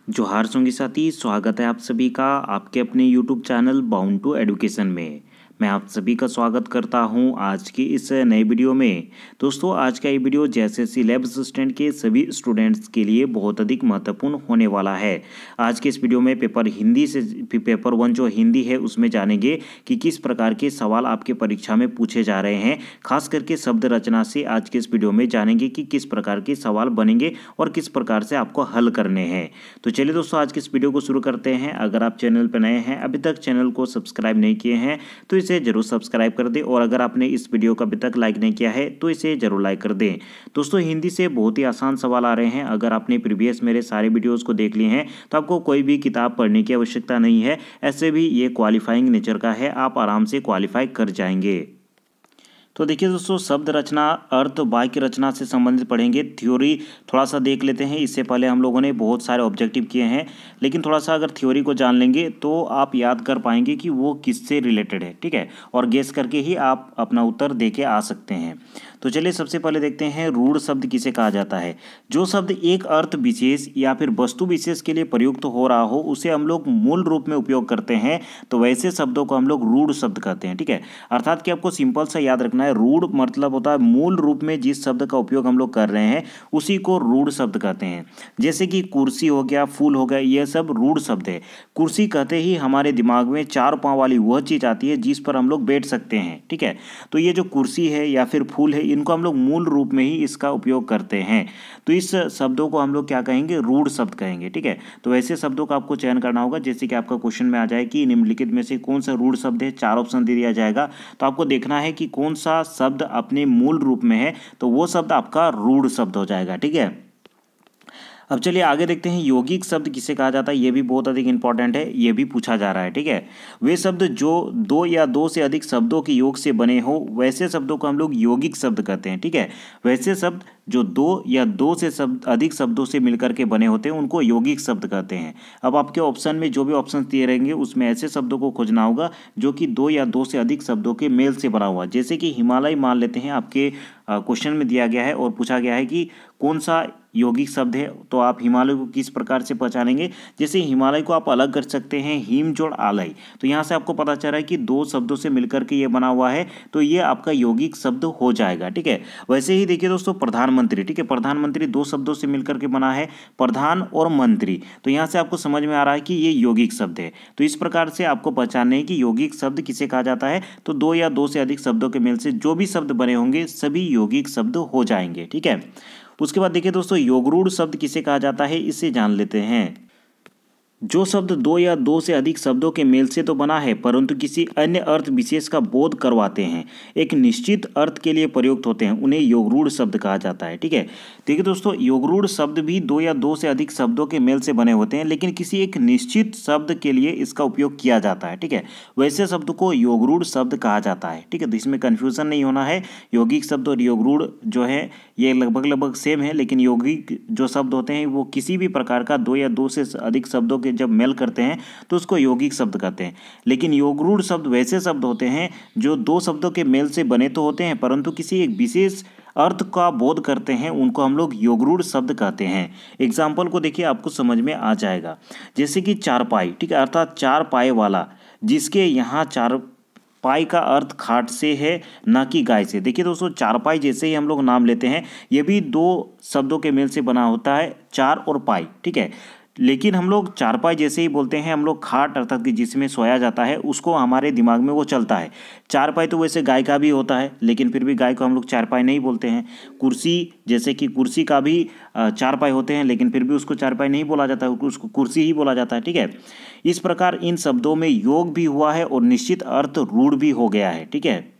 जोहार संगी साथी, स्वागत है आप सभी का आपके अपने YouTube channel bound to education में। मैं आप सभी का स्वागत करता हूं आज की इस नए वीडियो में। दोस्तों, आज का ये वीडियो जैसे लैब असिस्टेंट के सभी स्टूडेंट्स के लिए बहुत अधिक महत्वपूर्ण होने वाला है। आज के इस वीडियो में पेपर हिंदी से पेपर 1 जो हिंदी है उसमें जानेंगे कि किस प्रकार के सवाल आपके परीक्षा में पूछे जा रहे हैं। खास करके शब्द रचना से आज के इस वीडियो में जानेंगे कि किस प्रकार के सवाल बनेंगे और किस प्रकार से आपको हल करने हैं। तो चलिए दोस्तों, आज के इस वीडियो को शुरू करते हैं। अगर आप चैनल पर नए हैं, अभी तक चैनल को सब्सक्राइब नहीं किए हैं तो इसे जरूर सब्सक्राइब कर दें, और अगर आपने इस वीडियो को अभी तक लाइक नहीं किया है तो इसे जरूर लाइक कर दें। दोस्तों, हिंदी से बहुत ही आसान सवाल आ रहे हैं। अगर आपने प्रीवियस मेरे सारे वीडियोस को देख लिए हैं तो आपको कोई भी किताब पढ़ने की आवश्यकता नहीं है। ऐसे भी ये क्वालिफाइंग नेचर का है, आप आराम से क्वालिफाई कर जाएंगे। तो देखिए दोस्तों, शब्द रचना, अर्थ, वाक्य रचना से संबंधित पढ़ेंगे। थ्योरी थोड़ा सा देख लेते हैं। इससे पहले हम लोगों ने बहुत सारे ऑब्जेक्टिव किए हैं, लेकिन थोड़ा सा अगर थ्योरी को जान लेंगे तो आप याद कर पाएंगे कि वो किससे रिलेटेड है, ठीक है। और गेस करके ही आप अपना उत्तर दे के आ सकते हैं। तो चलिए सबसे पहले देखते हैं, रूढ़ शब्द किसे कहा जाता है। जो शब्द एक अर्थ विशेष या फिर वस्तु विशेष के लिए प्रयुक्त हो रहा हो उसे हम लोग मूल रूप में उपयोग करते हैं, तो वैसे शब्दों को हम लोग रूढ़ शब्द कहते हैं, ठीक है। अर्थात कि आपको सिंपल सा याद रखना है, रूढ़ मतलब होता है मूल रूप में जिस शब्द का उपयोग हम लोग कर रहे हैं उसी को रूढ़ शब्द कहते हैं। जैसे कि कुर्सी हो गया, फूल हो गया, ये सब रूढ़ शब्द है। कुर्सी कहते ही हमारे दिमाग में 4 पांव वाली वह चीज आती है जिस पर हम लोग बैठ सकते हैं, ठीक है। तो ये जो कुर्सी है या फिर फूल है, इनको हम लोग मूल रूप में ही इसका उपयोग करते हैं। तो इस शब्दों को हम लोग क्या कहेंगे, रूढ़ शब्द कहेंगे, ठीक है। तो ऐसे शब्दों का आपको चयन करना होगा। जैसे कि आपका क्वेश्चन में आ जाए कि निम्नलिखित में से कौन सा रूढ़ शब्द है, 4 ऑप्शन दे दिया जाएगा। तो आपको देखना है कि कौन सा शब्द अपने मूल रूप में है, तो वो शब्द आपका रूढ़ शब्द हो जाएगा, ठीक है। अब चलिए आगे देखते हैं, यौगिक शब्द किसे कहा जाता है। ये भी बहुत अधिक इंपॉर्टेंट है, ये भी पूछा जा रहा है, ठीक है। वे शब्द जो 2 या 2 से अधिक शब्दों के योग से बने हो वैसे शब्दों को हम लोग यौगिक शब्द कहते हैं, ठीक है। वैसे शब्द जो 2 या 2 से अधिक शब्दों से मिलकर के बने होते हैं उनको यौगिक शब्द कहते हैं। अब आपके ऑप्शन में जो भी ऑप्शन दिए रहेंगे उसमें ऐसे शब्दों को खोजना होगा जो कि 2 या 2 से अधिक शब्दों के मेल से बना हुआ। जैसे कि हिमालय मान लेते हैं, आपके क्वेश्चन में दिया गया है और पूछा गया है कि कौन सा यौगिक शब्द है, तो आप हिमालय को किस प्रकार से पहचानेंगे। जैसे हिमालय को आप अलग कर सकते हैं, हिम जोड़ आलय। तो यहाँ से आपको पता चल रहा है कि 2 शब्दों से मिलकर के ये बना हुआ है, तो ये आपका यौगिक शब्द हो जाएगा, ठीक है। वैसे ही देखिए दोस्तों, प्रधानमंत्री, ठीक है, प्रधानमंत्री 2 शब्दों से मिलकर के बना है, प्रधान और मंत्री। तो यहाँ से आपको समझ में आ रहा है कि ये यौगिक शब्द है। तो इस प्रकार से आपको पहचानना है कि यौगिक शब्द किसे कहा जाता है। तो 2 या 2 से अधिक शब्दों के मेल से जो भी शब्द बने होंगे सभी यौगिक शब्द हो जाएंगे, ठीक है। उसके बाद देखिए दोस्तों, योगरूढ़ शब्द किसे कहा जाता है, इसे जान लेते हैं। जो शब्द 2 या 2 से अधिक शब्दों के मेल से तो बना है परंतु किसी अन्य अर्थ विशेष का बोध करवाते हैं, एक निश्चित अर्थ के लिए प्रयुक्त होते हैं, उन्हें योगरूढ़ शब्द कहा जाता है, ठीक है। देखिए दोस्तों, योगरूढ़ शब्द भी 2 या 2 से अधिक शब्दों के मेल से बने होते हैं, लेकिन किसी एक निश्चित शब्द के लिए इसका उपयोग किया जाता है, ठीक है। वैसे शब्द को योगरूढ़ शब्द कहा जाता है, ठीक है। तो इसमें कन्फ्यूजन नहीं होना है। यौगिक शब्द और योगरूढ़ जो है ये लगभग सेम है, लेकिन यौगिक जो शब्द होते हैं वो किसी भी प्रकार का 2 या 2 से अधिक शब्दों के जब मेल करते हैं तो उसको यौगिक शब्द कहते हैं। लेकिन योगरूढ़ शब्द वैसे शब्द होते हैं जो 2 शब्दों के मेल से बने तो होते हैं परंतु किसी एक विशेष अर्थ का बोध करते हैं, उनको हम लोग योगरूढ़ शब्द कहते हैं। एग्जाम्पल को देखिए, आपको समझ में आ जाएगा। जैसे कि चारपाई, ठीक है, अर्थात 4 पाए वाला, जिसके यहाँ 4 पाई का अर्थ खाट से है ना कि गाय से। देखिए दोस्तों, चारपाई जैसे ही हम लोग नाम लेते हैं ये भी 2 शब्दों के मेल से बना होता है, 4 और पाई, ठीक है। लेकिन हम लोग चारपाई जैसे ही बोलते हैं, हम लोग खाट अर्थात कि जिसमें सोया जाता है उसको हमारे दिमाग में वो चलता है। चारपाई तो वैसे गाय का भी होता है, लेकिन फिर भी गाय को हम लोग चारपाई नहीं बोलते हैं। कुर्सी, जैसे कि कुर्सी का भी 4 पाए होते हैं, लेकिन फिर भी उसको चारपाई नहीं बोला जाता है, उसको कुर्सी ही बोला जाता है, ठीक है। इस प्रकार इन शब्दों में योग भी हुआ है और निश्चित अर्थ रूढ़ भी हो गया है, ठीक है।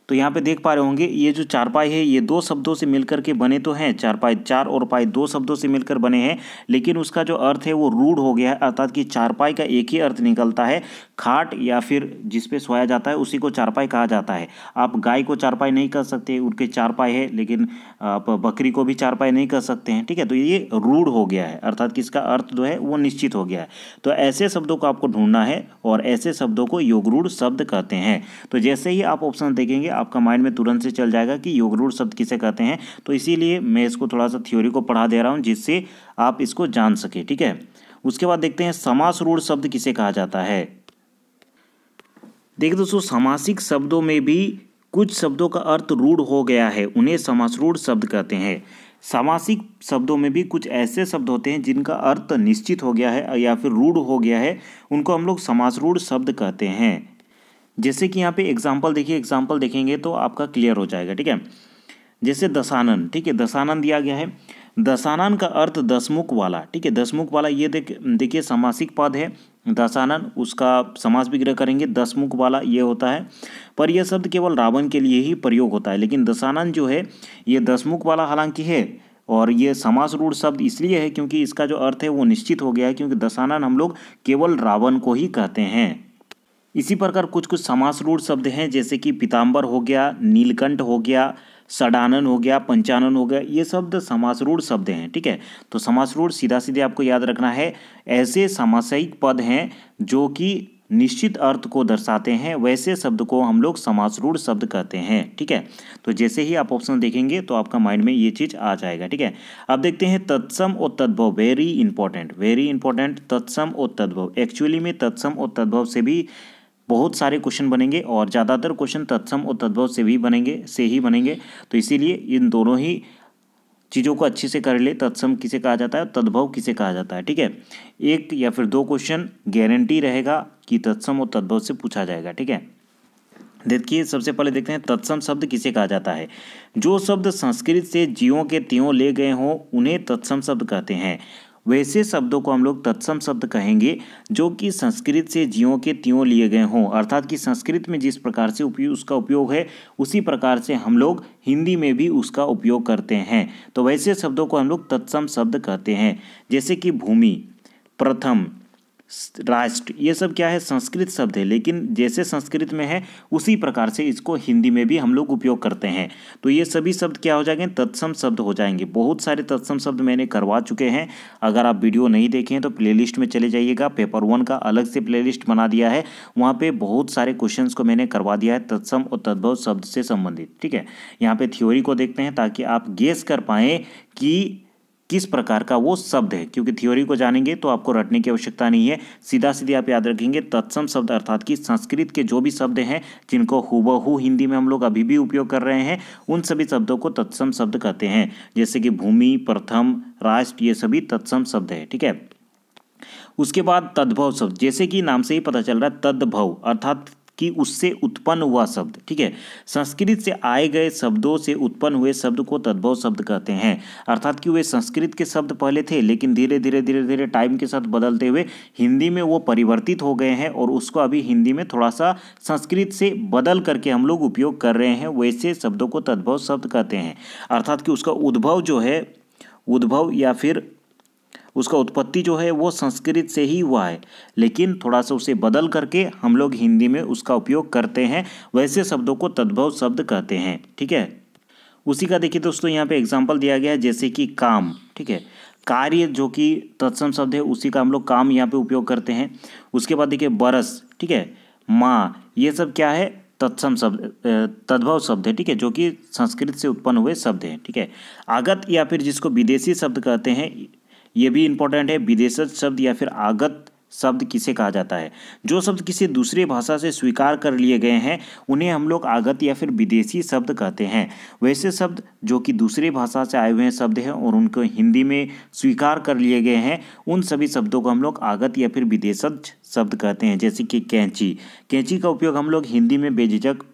तो यहाँ पे देख पा रहे होंगे, ये जो चारपाई है ये 2 शब्दों से मिलकर के बने तो हैं। चारपाई, 4 और पाई 2 शब्दों से मिलकर बने हैं, लेकिन उसका जो अर्थ है वो रूढ़ हो गया है। अर्थात कि चारपाई का एक ही अर्थ निकलता है, खाट या फिर जिस पे सोया जाता है उसी को चारपाई कहा जाता है। आप गाय को चारपाई नहीं कह सकते, उनके 4 पाए है, लेकिन आप बकरी को भी चारपाई नहीं कह सकते हैं, ठीक है। तो ये रूढ़ हो गया है, अर्थात कि इसका अर्थ जो है वो निश्चित हो गया है। तो ऐसे शब्दों को आपको ढूंढना है और ऐसे शब्दों को योगरूढ़ शब्द कहते हैं। तो जैसे ही आप ऑप्शन देखेंगे आपका माइंड में तुरंत से चल जाएगा कि योगरूढ़ शब्द किसे कहते हैं। तो इसीलिए मैं इसको थोड़ा सा थ्योरी को पढ़ा दे रहा हूँ जिससे आप इसको जान सके, ठीक है। उसके बाद देखते हैं समास रूढ़ शब्द किसे कहा जाता है। देखिए दोस्तों, समासिक शब्दों में भी कुछ शब्दों का अर्थ रूढ़ हो गया है, उन्हें समास रूढ़ शब्द कहते हैं। सामासिक शब्दों में भी कुछ ऐसे शब्द होते हैं जिनका अर्थ निश्चित हो गया है या फिर रूढ़ हो गया है, उनको हम लोग समास रूढ़ शब्द कहते हैं। जैसे कि यहाँ पे एग्जाम्पल देखिए, एग्जाम्पल देखेंगे तो आपका क्लियर हो जाएगा, ठीक है। जैसे दशानन, ठीक है, दशानन दिया गया है। दशानन का अर्थ दसमुख वाला, ठीक है, दसमुख वाला, ये देखिए समासिक पद है दशानन, उसका समास विग्रह करेंगे दसमुख वाला ये होता है। पर यह शब्द केवल रावण के लिए ही प्रयोग होता है, लेकिन दशानन जो है ये दसमुख वाला हालांकि है, और ये समास रूढ़ शब्द इसलिए है क्योंकि इसका जो अर्थ है वो निश्चित हो गया है, क्योंकि दशानन हम लोग केवल रावण को ही कहते हैं। इसी प्रकार कुछ कुछ समास रूढ़ शब्द हैं, जैसे कि पीताम्बर हो गया, नीलकंठ हो गया, षडानन हो गया, पंचानन हो गया, ये शब्द समास रूढ़ शब्द हैं, ठीक है। तो समास रूढ़ सीधा सीधे आपको याद रखना है, ऐसे समासायिक पद हैं जो कि निश्चित अर्थ को दर्शाते हैं, वैसे शब्द को हम लोग समास रूढ़ शब्द कहते हैं, ठीक है। तो जैसे ही आप ऑप्शन देखेंगे तो आपका माइंड में ये चीज़ आ जाएगा, ठीक है। अब देखते हैं तत्सम और तद्भव, वेरी इंपॉर्टेंट, तत्सम और तद्भव। एक्चुअली में तत्सम और तद्भव से भी बहुत सारे क्वेश्चन बनेंगे और ज़्यादातर क्वेश्चन तत्सम और तद्भव से ही बनेंगे, तो इसीलिए इन दोनों ही चीज़ों को अच्छे से कर ले। तत्सम किसे कहा जाता है, तद्भव किसे कहा जाता है, ठीक है। एक या फिर दो क्वेश्चन गारंटी रहेगा कि तत्सम और तद्भव से पूछा जाएगा, ठीक है। देखिए सबसे पहले देखते हैं तत्सम शब्द किसे कहा जाता है। जो शब्द संस्कृत से ज्यों के त्यों ले गए हों उन्हें तत्सम शब्द कहते हैं। वैसे शब्दों को हम लोग तत्सम शब्द कहेंगे जो कि संस्कृत से ज्यों के त्यों लिए गए हों, अर्थात कि संस्कृत में जिस प्रकार से उसका उपयोग है उसी प्रकार से हम लोग हिंदी में भी उसका उपयोग करते हैं। तो वैसे शब्दों को हम लोग तत्सम शब्द कहते हैं। जैसे कि भूमि, प्रथम, राष्ट्र, ये सब क्या है, संस्कृत शब्द है, लेकिन जैसे संस्कृत में है उसी प्रकार से इसको हिंदी में भी हम लोग उपयोग करते हैं। तो ये सभी शब्द क्या हो जाएंगे, तत्सम शब्द हो जाएंगे। बहुत सारे तत्सम शब्द मैंने करवा चुके हैं, अगर आप वीडियो नहीं देखे हैं तो प्लेलिस्ट में चले जाइएगा। पेपर 1 का अलग से प्लेलिस्ट बना दिया है, वहाँ पे बहुत सारे क्वेश्चंस को मैंने करवा दिया है तत्सम और तद्भव शब्द से संबंधित, ठीक है। यहाँ पे थ्योरी को देखते हैं ताकि आप गेस कर पाएँ कि किस प्रकार का वो शब्द है, क्योंकि थ्योरी को जानेंगे तो आपको रटने की आवश्यकता नहीं है, सीधा सीधे आप याद रखेंगे तत्सम शब्द, अर्थात कि संस्कृत के जो भी शब्द हैं जिनको हूबहू हिंदी में हम लोग अभी भी उपयोग कर रहे हैं उन सभी शब्दों को तत्सम शब्द कहते हैं। जैसे कि भूमि, प्रथम, राष्ट्र, ये सभी तत्सम शब्द है, ठीक है। उसके बाद तद्भव शब्द, जैसे कि नाम से ही पता चल रहा है तद्भव, अर्थात कि उससे उत्पन्न हुआ शब्द, ठीक है। संस्कृत से आए गए शब्दों से उत्पन्न हुए शब्द को तद्भव शब्द कहते हैं, अर्थात कि वे संस्कृत के शब्द पहले थे लेकिन धीरे धीरे टाइम के साथ बदलते हुए हिंदी में वो परिवर्तित हो गए हैं और उसको अभी हिंदी में थोड़ा सा संस्कृत से बदल करके हम लोग उपयोग कर रहे हैं, वैसे शब्दों को तद्भव शब्द कहते हैं। अर्थात कि उसका उद्भव जो है, उद्भव या फिर उसका उत्पत्ति जो है वो संस्कृत से ही हुआ है, लेकिन थोड़ा सा उसे बदल करके हम लोग हिंदी में उसका उपयोग करते हैं, वैसे शब्दों को तद्भव शब्द कहते हैं, ठीक है। उसी का देखिए दोस्तों यहाँ पे एग्जांपल दिया गया है, जैसे कि काम, ठीक है, कार्य जो कि तत्सम शब्द है उसी का हम लोग काम यहाँ पे उपयोग करते हैं। उसके बाद देखिए बरस, ठीक है, माँ, ये सब क्या है, तत्सम शब्द, तद्भव शब्द है, ठीक है, जो कि संस्कृत से उत्पन्न हुए शब्द हैं, ठीक है। आगत या फिर जिसको विदेशी शब्द कहते हैं, ये भी इंपॉर्टेंट है। विदेशज शब्द या फिर आगत शब्द किसे कहा जाता है, जो शब्द किसी दूसरी भाषा से स्वीकार कर लिए गए हैं उन्हें हम लोग आगत या फिर विदेशी शब्द कहते हैं। वैसे शब्द जो कि दूसरी भाषा से आए हुए हैं शब्द हैं और उनको हिंदी में स्वीकार कर लिए गए हैं, उन सभी शब्दों को हम लोग आगत या फिर विदेशज शब्द कहते हैं। जैसे कि कैंची, कैंची का उपयोग हम लोग हिंदी में बेझिझक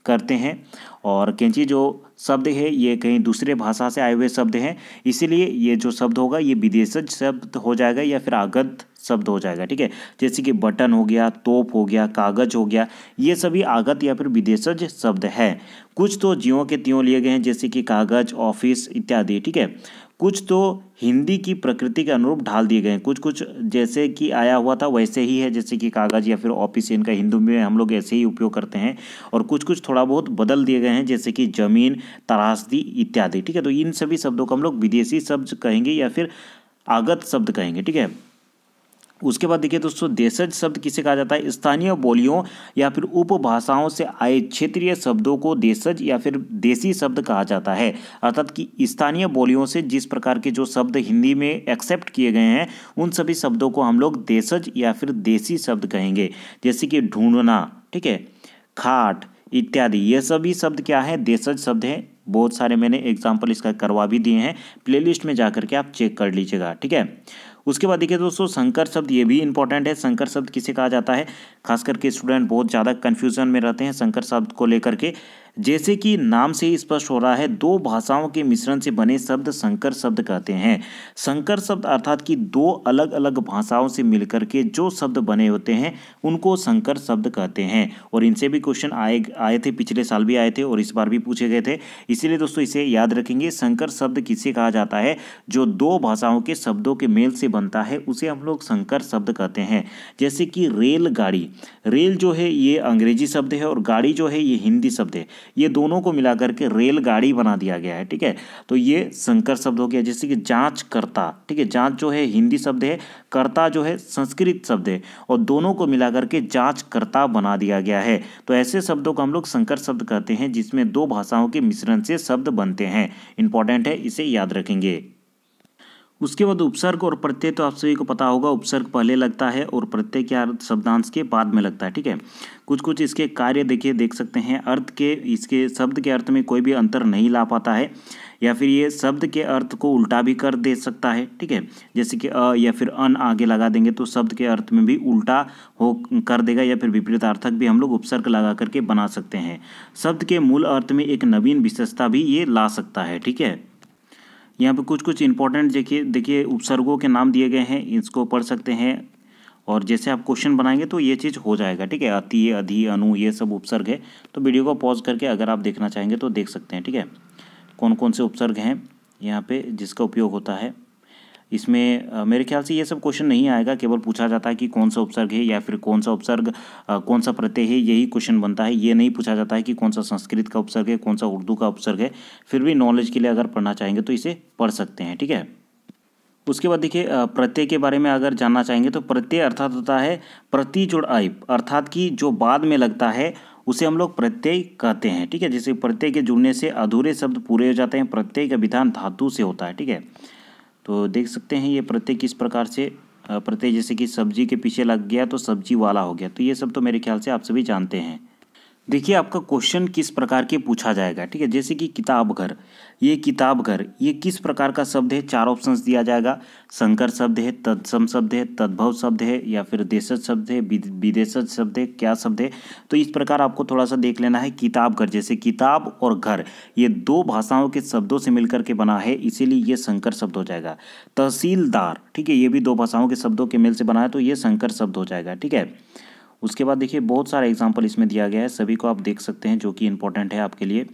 करते हैं, और कैंची जो शब्द है ये कहीं दूसरे भाषा से आए हुए शब्द हैं, इसीलिए ये जो शब्द होगा ये विदेशज शब्द हो जाएगा या फिर आगत शब्द हो जाएगा, ठीक है। जैसे कि बटन हो गया, तोप हो गया, कागज हो गया, ये सभी आगत या फिर विदेशज शब्द है। कुछ तो ज्यों के त्यों लिए गए हैं, जैसे कि कागज, ऑफिस इत्यादि, ठीक है। कुछ तो हिंदी की प्रकृति के अनुरूप ढाल दिए गए हैं, कुछ कुछ जैसे कि आया हुआ था वैसे ही है, जैसे कि कागज या फिर ऑफिस, इनका हिंदी में हम लोग ऐसे ही उपयोग करते हैं, और कुछ कुछ थोड़ा बहुत बदल दिए गए हैं, जैसे कि जमीन, त्रासदी इत्यादि, ठीक है। तो इन सभी शब्दों को हम लोग विदेशी शब्द कहेंगे या फिर आगत शब्द कहेंगे, ठीक है। उसके बाद देखिए दोस्तों, देशज शब्द किसे कहा जाता है? स्थानीय बोलियों या फिर उपभाषाओं से आए क्षेत्रीय शब्दों को देशज या फिर देसी शब्द कहा जाता है। अर्थात कि स्थानीय बोलियों से जिस प्रकार के जो शब्द हिंदी में एक्सेप्ट किए गए हैं उन सभी शब्दों को हम लोग देशज या फिर देसी शब्द कहेंगे। जैसे कि ढूंढना, ठीक है, खाट इत्यादि, ये सभी शब्द क्या है? देशज शब्द हैं। बहुत सारे मैंने एग्जाम्पल इसका करवा भी दिए हैं, प्लेलिस्ट में जाकर के आप चेक कर लीजिएगा, ठीक है। उसके बाद देखिए दोस्तों, संकर शब्द, ये भी इंपॉर्टेंट है। संकर शब्द किसे कहा जाता है? खास करके स्टूडेंट बहुत ज़्यादा कन्फ्यूजन में रहते हैं संकर शब्द को लेकर के। जैसे कि नाम से ही स्पष्ट हो रहा है, दो भाषाओं के मिश्रण से बने शब्द संकर शब्द कहते हैं। संकर शब्द अर्थात कि दो अलग अलग भाषाओं से मिलकर के जो शब्द बने होते हैं उनको संकर शब्द कहते हैं। और इनसे भी क्वेश्चन आए थे, पिछले साल भी आए थे और इस बार भी पूछे गए थे, इसीलिए दोस्तों इसे याद रखेंगे। संकर शब्द किसे कहा जाता है? जो दो भाषाओं के शब्दों के मेल से बनता है उसे हम लोग संकर शब्द कहते हैं। जैसे कि रेलगाड़ी, रेल जो है ये अंग्रेजी शब्द है और गाड़ी जो है ये हिंदी शब्द है, ये दोनों को मिलाकर के रेलगाड़ी बना दिया गया है, ठीक है। तो ये संकर शब्द हो गया। जैसे कि जांचकर्ता, ठीक है, जांच जो है हिंदी शब्द है, कर्ता जो है संस्कृत शब्द है और दोनों को मिलाकर के जांचकर्ता बना दिया गया है। तो ऐसे शब्दों को हम लोग संकर शब्द कहते हैं जिसमें दो भाषाओं के मिश्रण से शब्द बनते हैं। इंपॉर्टेंट है, इसे याद रखेंगे। उसके बाद उपसर्ग और प्रत्यय, तो आप सभी को पता होगा उपसर्ग पहले लगता है और प्रत्यय के शब्दांश के बाद में लगता है, ठीक है। कुछ इसके कार्य देखिए, देख सकते हैं। अर्थ के, इसके शब्द के अर्थ में कोई भी अंतर नहीं ला पाता है, या फिर ये शब्द के अर्थ को उल्टा भी कर दे सकता है, ठीक है। जैसे कि अ या फिर अन आगे लगा देंगे तो शब्द के अर्थ में भी उल्टा हो कर देगा, या फिर विपरीतार्थक भी हम लोग उपसर्ग लगा करके बना सकते हैं। शब्द के मूल अर्थ में एक नवीन विशेषता भी ये ला सकता है, ठीक है। यहाँ पे कुछ इंपॉर्टेंट देखिए उपसर्गों के नाम दिए गए हैं, इसको पढ़ सकते हैं और जैसे आप क्वेश्चन बनाएंगे तो ये चीज़ हो जाएगा, ठीक है। अति, अधि, अनु, ये सब उपसर्ग है। तो वीडियो को पॉज करके अगर आप देखना चाहेंगे तो देख सकते हैं, ठीक है। कौन कौन से उपसर्ग हैं यहाँ पे जिसका उपयोग होता है। इसमें मेरे ख्याल से ये सब क्वेश्चन नहीं आएगा, केवल पूछा जाता है कि कौन सा उपसर्ग है या फिर कौन सा उपसर्ग कौन सा प्रत्यय है, यही क्वेश्चन बनता है। ये नहीं पूछा जाता है कि कौन सा संस्कृत का उपसर्ग है, कौन सा उर्दू का उपसर्ग है। फिर भी नॉलेज के लिए अगर पढ़ना चाहेंगे तो इसे पढ़ सकते हैं, ठीक है। उसके बाद देखिए प्रत्यय के बारे में अगर जानना चाहेंगे तो प्रत्यय अर्थात होता है प्रतिजोड़ आइप, अर्थात कि जो बाद में लगता है उसे हम लोग प्रत्यय कहते हैं, ठीक है। जैसे प्रत्यय के जुड़ने से अधूरे शब्द पूरे हो जाते हैं। प्रत्यय का विधान धातु से होता है, ठीक है। तो देख सकते हैं ये प्रत्यय किस प्रकार से, प्रत्यय जैसे कि सब्जी के पीछे लग गया तो सब्जी वाला हो गया। तो ये सब तो मेरे ख्याल से आप सभी जानते हैं। देखिए आपका क्वेश्चन किस प्रकार के पूछा जाएगा, ठीक है। जैसे कि किताब घर, ये किताब घर ये किस प्रकार का शब्द है? 4 ऑप्शंस दिया जाएगा। संकर शब्द है, तत्सम शब्द है, तद्भव शब्द है, या फिर देशज शब्द है, विदेशज शब्द है, क्या शब्द है? तो इस प्रकार आपको थोड़ा सा देख लेना है। किताब घर, जैसे किताब और घर ये दो भाषाओं के शब्दों से मिलकर के बना है, इसीलिए ये संकर शब्द हो जाएगा। तहसीलदार, ठीक है, ये भी दो भाषाओं के शब्दों के मेल से बना है, तो ये संकर शब्द हो जाएगा, ठीक है। उसके बाद देखिए बहुत सारा एग्जाम्पल इसमें दिया गया है, सभी को आप देख सकते हैं जो कि इंपॉर्टेंट है आपके लिए।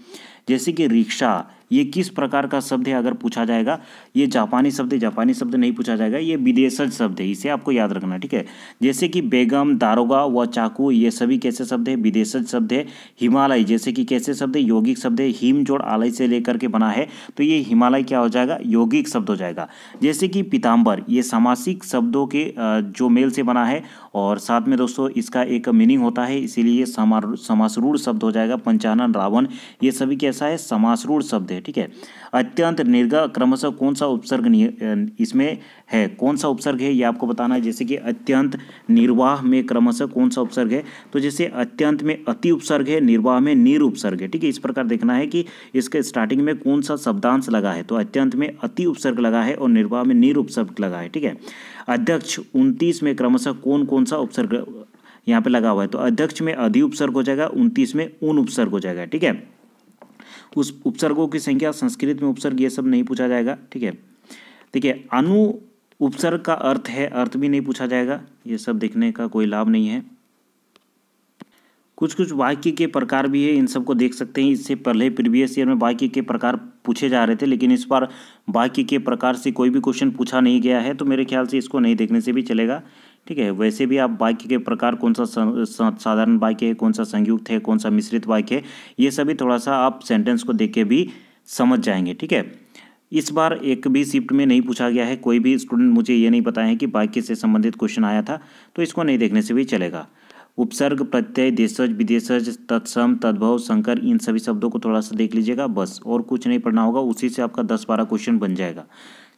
जैसे कि रिक्शा, ये किस प्रकार का शब्द है अगर पूछा जाएगा? ये जापानी शब्द है, जापानी शब्द नहीं पूछा जाएगा, ये विदेशज शब्द है, इसे आपको याद रखना, ठीक है। जैसे कि बेगम, दारोगा व चाकू, ये सभी कैसे शब्द है? विदेशज शब्द है। हिमालय, जैसे कि कैसे शब्द है? यौगिक शब्द है। हिम जोड़ आलय से लेकर के बना है, तो ये हिमालय क्या हो जाएगा? यौगिक शब्द हो जाएगा। जैसे कि पीताम्बर, ये सामासिक शब्दों के जो मेल से बना है और साथ में दोस्तों इसका एक मीनिंग होता है, इसीलिए समासरूढ़ शब्द हो जाएगा। पंचानन, रावण, ये सभी कैसा है? समासरूढ़ शब्द है, ठीक है। अत्यंत, निर्गा, क्रमशः कौन सा उपसर्ग इसमें है? कौन सा उपसर्ग है ये आपको बताना है। जैसे कि अत्यंत, निर्वाह में क्रमशः कौन सा उपसर्ग है? तो जैसे अत्यंत में अति उपसर्ग है, निर्वाह में निर उपसर्ग है, ठीक है। इस प्रकार देखना है कि इसके स्टार्टिंग में कौन सा शब्दांश लगा है। तो अत्यंत में अति उपसर्ग लगा है और निर्वाह में निर उपसर्ग लगा है, ठीक है। अध्यक्ष, 29 में क्रमशः कौन सा उपसर्ग यहाँ पे लगा हुआ है? तो अध्यक्ष में अधि उपसर्ग हो जाएगा, 29 में ऊन उपसर्ग हो जाएगा, ठीक है। उस उपसर्गों की संख्या, संस्कृत में उपसर्ग, ये सब नहीं पूछा जाएगा, ठीक है। देखिए अनु उपसर्ग का अर्थ है, अर्थ भी नहीं पूछा जाएगा, ये सब देखने का कोई लाभ नहीं है। कुछ वाक्य के प्रकार भी है, इन सबको देख सकते हैं। इससे पहले प्रीवियस ईयर में वाक्य के प्रकार पूछे जा रहे थे, लेकिन इस बार वाक्य के प्रकार से कोई भी क्वेश्चन पूछा नहीं गया है, तो मेरे ख्याल से इसको नहीं देखने से भी चलेगा, ठीक है। वैसे भी आप वाक्य के प्रकार, कौन सा साधारण वाक्य है, कौन सा संयुक्त है, कौन सा मिश्रित वाक्य है, ये सभी थोड़ा सा आप सेंटेंस को देख के भी समझ जाएंगे, ठीक है। इस बार एक भी शिफ्ट में नहीं पूछा गया है। कोई भी स्टूडेंट मुझे ये नहीं बताया है कि वाक्य से संबंधित क्वेश्चन आया था, तो इसको नहीं देखने से भी चलेगा। उपसर्ग, प्रत्यय, देशज, विदेशज, तत्सम, तद्भव, संकर, इन सभी शब्दों को थोड़ा सा देख लीजिएगा, बस और कुछ नहीं पढ़ना होगा। उसी से आपका 10-12 क्वेश्चन बन जाएगा।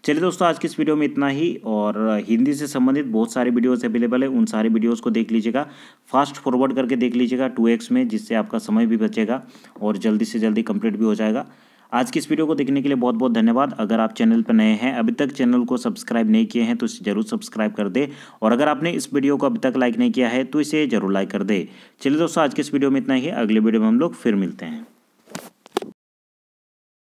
चलिए दोस्तों, आज की इस वीडियो में इतना ही। और हिंदी से संबंधित बहुत सारे वीडियोस अवेलेबल है, उन सारे वीडियोस को देख लीजिएगा। फास्ट फॉरवर्ड करके देख लीजिएगा 2x में, जिससे आपका समय भी बचेगा और जल्दी से जल्दी कंप्लीट भी हो जाएगा। आज की इस वीडियो को देखने के लिए बहुत बहुत धन्यवाद। अगर आप चैनल पर नए हैं, अभी तक चैनल को सब्सक्राइब नहीं किए हैं, तो इसे जरूर सब्सक्राइब कर दे। और अगर आपने इस वीडियो को अभी तक लाइक नहीं किया है, तो इसे जरूर लाइक कर दे। चलिए दोस्तों, आज की इस वीडियो में इतना ही। अगले वीडियो में हम लोग फिर मिलते हैं।